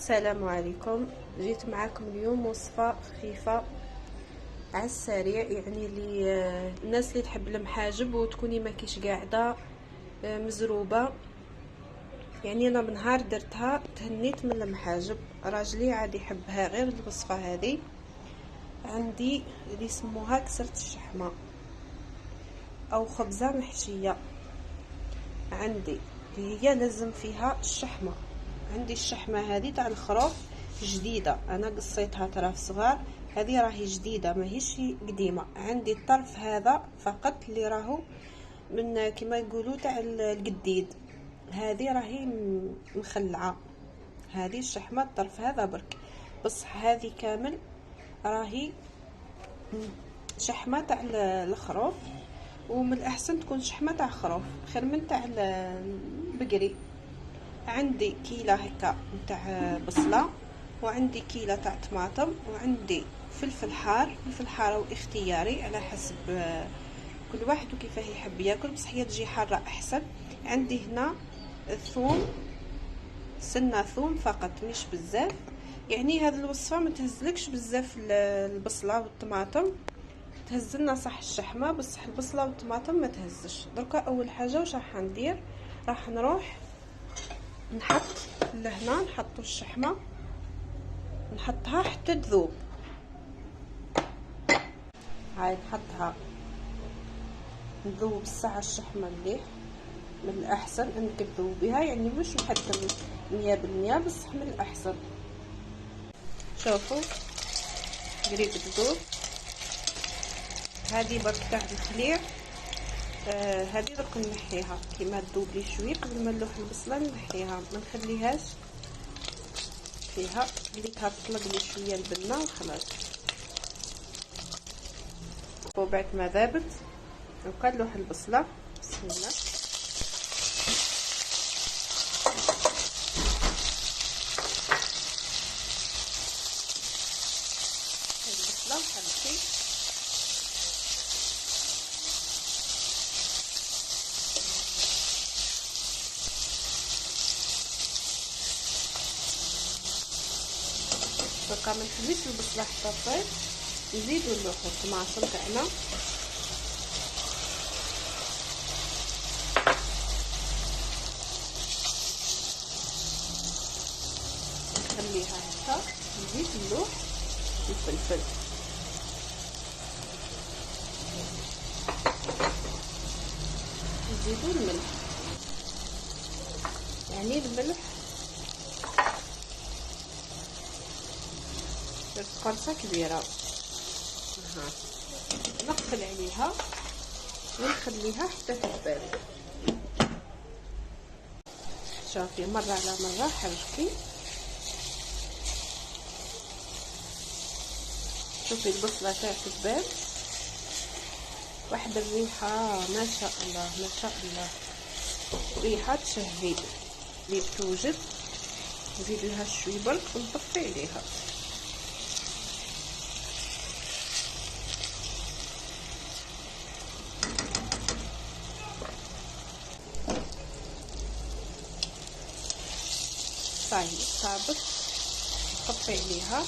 السلام عليكم. جيت معكم اليوم وصفة خفيفة على السريع، يعني الناس اللي تحب المحاجب وتكوني ما كيش قاعده مزروبه. يعني انا بنهار درتها تهنيت من المحاجب، راجلي عادي يحبها غير الوصفه هذه. عندي اللي يسموها كسرة الشحمه او خبزه محشيه، عندي اللي هي لازم فيها الشحمه. عندي الشحمه هذه تاع الخروف جديده، انا قصيتها طراف صغار، هذه راهي جديده ماهيش قديمه. عندي الطرف هذا فقط اللي راهو من كما يقولوا تاع الجديد، هذه راهي مخلعه. هذه الشحمه الطرف هذا برك، بصح هذه كامل راهي شحمه تاع الخروف، ومن الاحسن تكون شحمه تاع خروف خير من تاع البقري. عندي كيلة هكا نتاع بصله، وعندي كيلة تاع طماطم، وعندي فلفل حار. فلفل حار او اختياري على حسب كل واحد وكيفاه يحب ياكل، بصح هي تجي حاره احسن. عندي هنا الثوم، سنه ثوم فقط مش بزاف، يعني هذه الوصفه ما تهزلكش بزاف البصله والطماطم، تهزلنا صح الشحمه بصح البصله والطماطم ما تهزش. دركا اول حاجه واش راح ندير، راح نروح نحط لهنا نحطوا الشحمه، نحطها حتى تذوب. هاي نحطها نذوب الساعه الشحمه مليح، من الاحسن انك تذوبيها، يعني مش محتم 100% بصح من الاحسن. شوفوا قريب تذوب. هذه برك تاع الخليع، هذه درك نحيها كيما تذوب لي شويه قبل ما نلوح البصله، نحيها ما نخليهاش فيها، خليتها تطلق لي شويه البنه وخلاص. وبعد ما ذابت نلوح البصله. بسم الله. البصله وحلتي دركا ما نخليش البصله حتى طيب، نزيدو نلوحو الطماطم تاعنا. نخليها هكا، نزيد نلوح الفلفل، نزيدو الملح، يعني الملح درت قرصه كبيره. نقفل عليها ونخليها حتى تذوب. شوفي مره على مره حركي، شوفي البصله تاع تذوب، واحد الريحه ما شاء الله ما شاء الله، ريحه تشهي اللي توجد. نزيد لها شوي برك ونطفي عليها. صايي صابت، نطفي عليها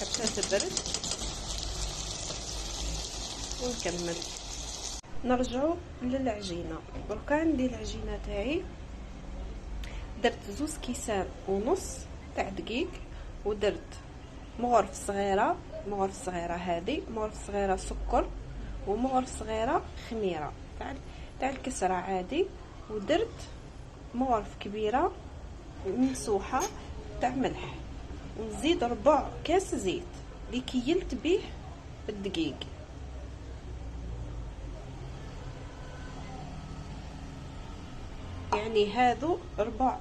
حتى تبرد ونكمل. نرجعوا للعجينه. دركا عندي العجينه تاعي، درت 2.5 كيس تاع دقيق، ودرت مغرف صغيره، مغرف صغيره هذه مغرف صغيره سكر، ومغرف صغيره خميره تاع الكسره عادي، ودرت مغرف كبيره ممسوحه تاع ملح، ونزيد 4 كاس زيت اللي كيلت به الدقيق. يعني هذو 4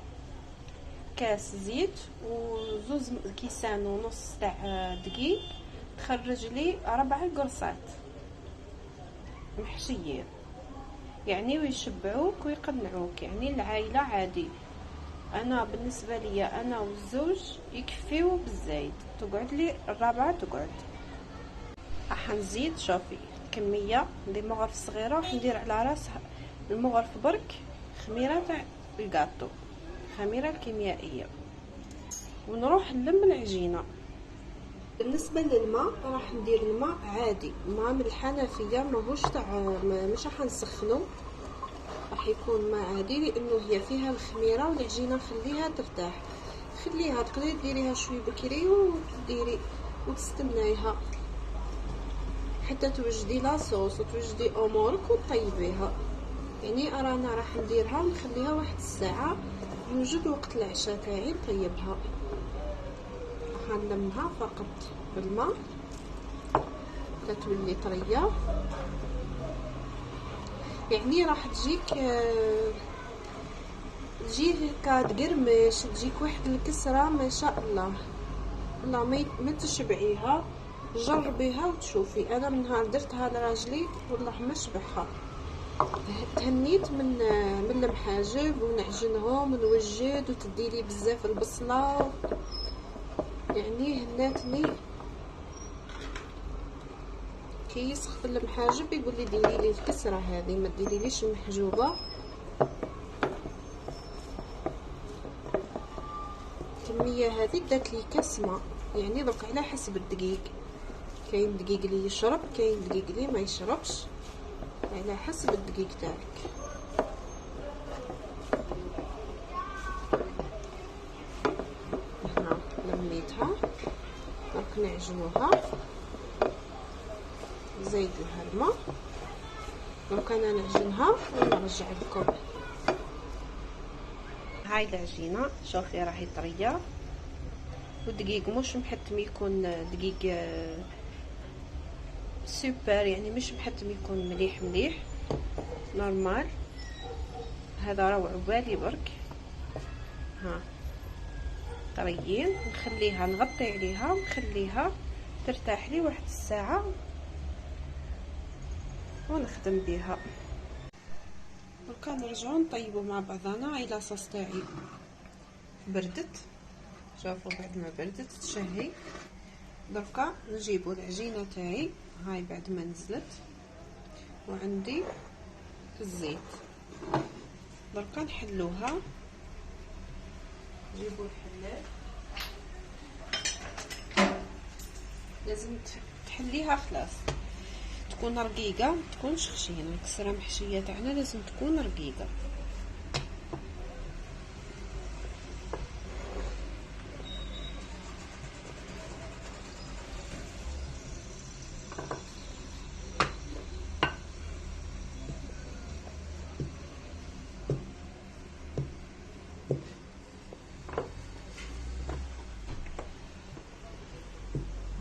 كاس زيت وزوز كيسان ونص تاع دقيق، تخرج لي 4 قرصات محشيين، يعني ويشبعوك ويقنعوك، يعني العائله عادي. انا بالنسبه لي انا والزوج يكفيو بالزايد، تقعد لي الرابعه تقعد. راح نزيد شوفي كميه اللي مغرف صغيره، راح ندير على راس المغرف برك خميره تاع الكاطو، الخميره الكيميائيه. ونروح نلم العجينه. بالنسبه للماء راح ندير الماء عادي، ماء من الحنفيه، ماهوش تاع مش راح نسخنه، راح يكون ماء عادي لانه هي فيها الخميره والعجينه نخليها ترتاح. خليها تقدري ديريها شوي بكري وديري وتستنايها حتى توجدي لاصوص وتوجدي امورك وطيبيها. يعني رانا راح نديرها ونخليها واحد الساعه، نوجد وقت العشاء تاعي نطيبها. راح نلمها فقط بالماء تتولي طريه، يعني راح تجيك تجي هكا تقرمش، تجيك واحد الكسره ما شاء الله. والله ما تشبعيها، جربيها وتشوفي. انا من نهار درتها لراجلي والله ما شبعها. تهنيت من المحاجب ونعجنهم ونوجد وتديلي بزاف البصله، يعني هناتني. كي يسخف المحاجب يقول لي ديري لي الكسره هذه، ما ديريليش المحجوبه. الكميه هذه دات لي كاس ماء، يعني دوك على حسب الدقيق. كاين دقيق اللي يشرب، كاين دقيق اللي ما يشربش، على حسب الدقيق تاعك. هنا لميتها، راك نعجنوها، زيد لها الماء. دونك انا نعجنها ونرجع لكم. هاي العجينه شوفي راهي طريه، والدقيق مش محتم يكون دقيق سوبر، يعني مش محتم يكون مليح مليح، نورمال. هذا راهو عبالي برك. ها طريين. نخليها نغطي عليها ونخليها ترتاح لي واحد الساعه ونخدم بها. دركا نرجعو نطيبو مع بعضنا. هاي لاصوص تاعي بردت، شوفوا بعد ما بردت تشهي. دركا نجيبو العجينه تاعي، هاي بعد ما نزلت، وعندي الزيت. دركا نحلوها، نجيبو الحلال. لازم تحليها خلاص تكون رقيقه، ما تكونش خشينه. الكسره محشيه تاعنا لازم تكون رقيقه.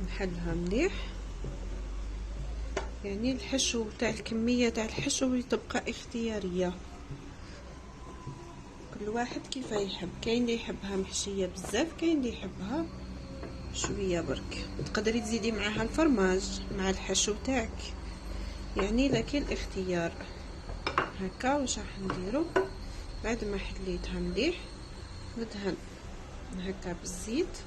نحلها مليح، يعني الحشو تاع الكميه تاع الحشو تبقى اختياريه، كل واحد كيف يحب. كاين اللي يحبها محشيه بزاف، كاين اللي يحبها شويه برك. تقدري تزيدي معاها الفرماج مع الحشو تاعك، يعني لك الاختيار. هكا واش راح نديرو بعد ما حليتها مليح؟ ندهن هكا بالزيت،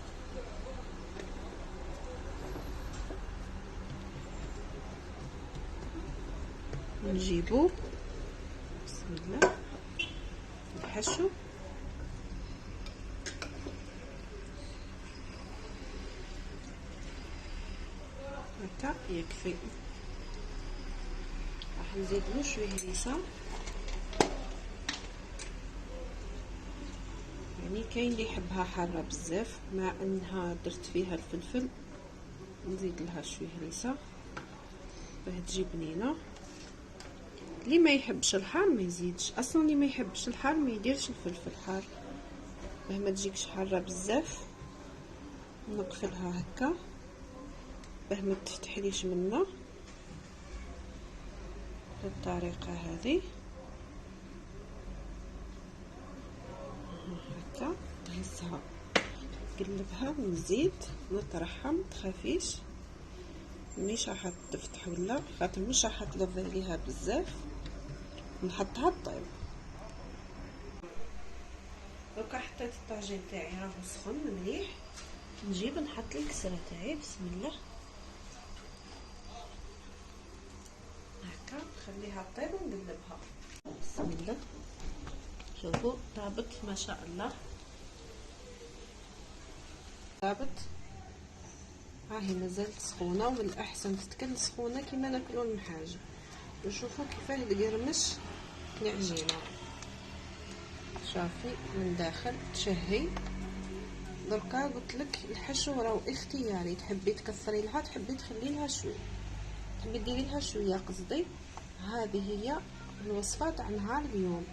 نجيبو بسم الله الحشو. هكا يكفي. راح نزيدلو شويه هريسه، يعني كاين اللي يحبها حاره بزاف، مع انها درت فيها الفلفل نزيد لها شويه هريسه باه تجي بنينه. اللي ما يحبش الحار ما يزيدش، اصلا اللي ما يحبش الحار ما يديرش الفلفل حار باه ما تجيكش حاره بزاف. نقفلها هكا باه ما تفتحليش منه بالطريقه هذه. هكا نهزها نقلبها ونزيد نطرحها، متخافيش مش راح تفتح ولا خاطر مش راح تلفي عليها بزاف. نحطها طيب. دوكا حطيت الطاجين تاعي راهو سخن مليح، نجيب نحط الكسره تاعي بسم الله هكا، نخليها طيب ونقلبها بسم الله. شوفوا طابت ما شاء الله. ضابط. هاهي مازالت سخونه، ومن الاحسن تتكل سخونه كيما ناكلو المحاجب. وشوفوا كيفاه تقرمش العجينه، شافي من داخل تشهي. دركا قلت لك الحشو راهو اختياري، تحبي تكثري لها، تحبي تخلي لها شويه، تحبي ديري لها شويه قصدي. هذه هي الوصفه تاع نهار اليوم،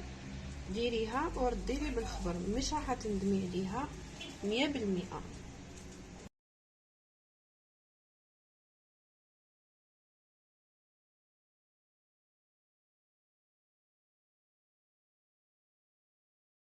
ديريها وردي لي بالخبر، مش راح تندمي عليها 100%.